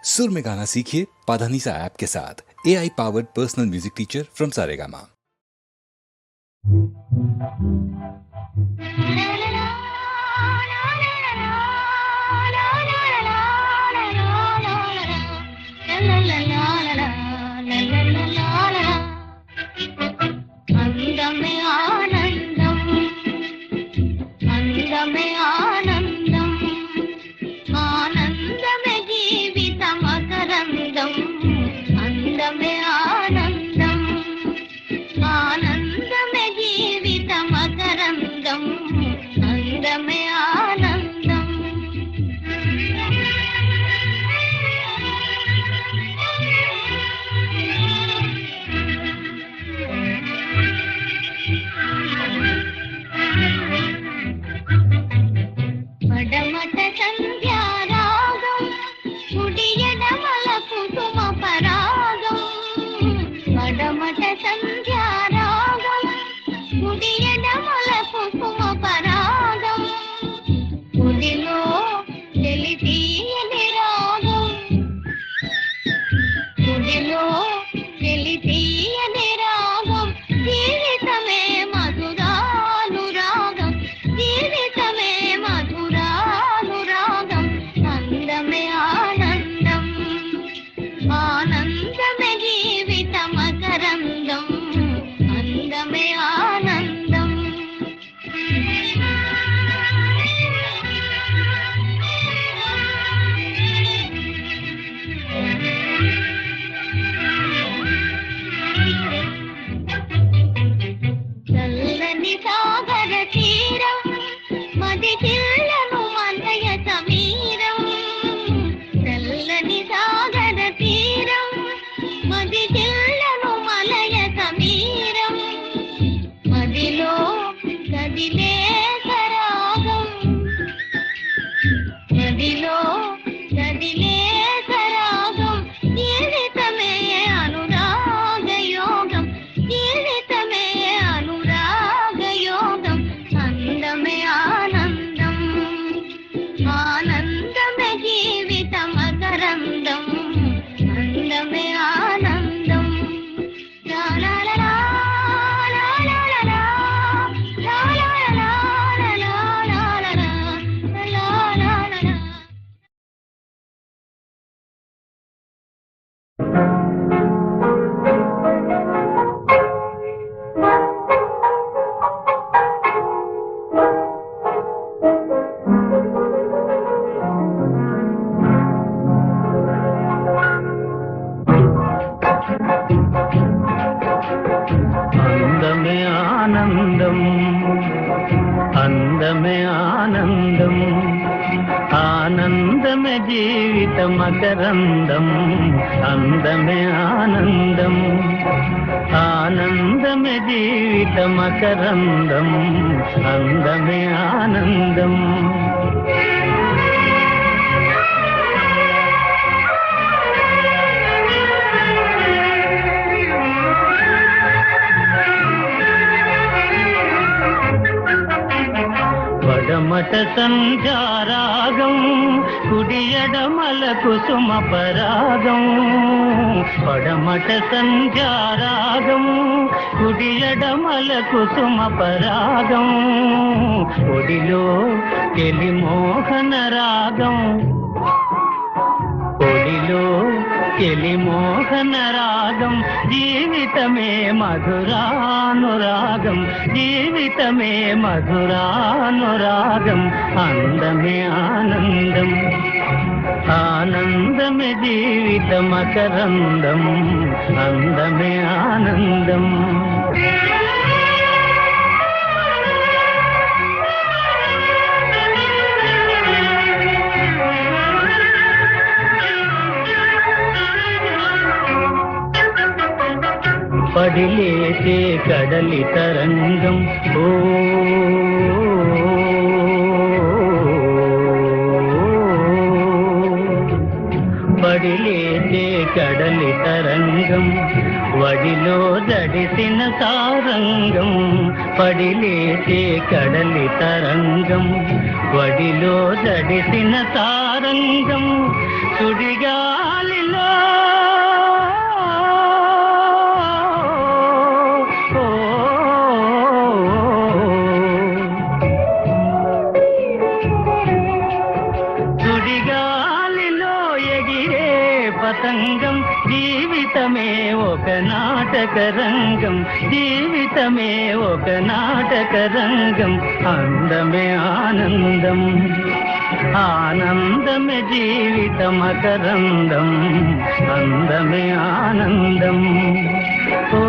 सुर में गाना सीखिए पाधानीसा ऐप के साथ। AI powered personal music teacher from Saregama. అందమే ఆనందం, అందమే ఆనందం, ఆనందమే జీవిత మకరందం. అందమే ఆనందం, ఆనందమే జీవిత మకరందం. అందమే ఆనందం. పడమట సంధ్యారాగం, కుడియడమల కుసుమ పరాగం. పడమట సంధ్యారాగం, కుడియడమల కుసుమ పరాగం. కుడిలో తెలితీయని రాగం, కుడిలో తెలితీయని రాగం. జీవితమే మధురానురాగం, జీవితమే మధురానురాగం. అందమే ఆనందం, ఆనందమే జీవిత మకరందం. అందమే ఆనందం. చల్లని సాగర తీరం, మది చిల్లను మనయ సమీరం. చల్లని సాగర తీరం, మది చిల్లను మనయ సమీరం. మదిలో కదిలే సరాగం, మదిలో కదిలే సరాగం. జీవితమే అనురాగ యోగం, జీవితమే అనురాగ యోగం. అందమే ఆనందం, ఆనందమే జీవిత మకరందం. అందమే ఆనందం. లా లా లా లా, లా లా లా లా, లా లా లా లా, లా లా లా లా, లా లా లా లా. అందమే ఆనందం, అందమే ఆనందం, ఆనందమే జీవిత మకరందం. అందమే ఆనందం, ఆనందమే జీవిత మకరందం. అందమే ఆనందం. పడమట సంధ్యారాగం, కుడియడమల కుసుమ పరాగం. పడమట సంధ్యారాగం, కుడియడమల కుసుమ పరాగం. ఒడిలో తెలిమోహన రాగం, ఒడిలో తెలిమోహన రాగం. జీవితమే మధురానురాగం, జీవితమే మధురానురాగం. అందమే ఆనందం, ఆనందమే జీవిత మకరందం. అందమే ఆనందం. పడిలేసే కడలి తరంగం, ఓ పడిలేసే కడలి తరంగం. వడిలో జడిసిన సారంగం, పడిలేసే కడలి తరంగం. వడిలో జడిసిన సారంగం, సుడిగాలిలో సుడిగాలిలో ఎగిరే పతంగం జీవితమే ఒక నాటక రంగం జీవితమే ఒక నాటక రంగం అందమే ఆనందం ఆనందమే జీవిత మకరందం అందమే ఆనందం ఓ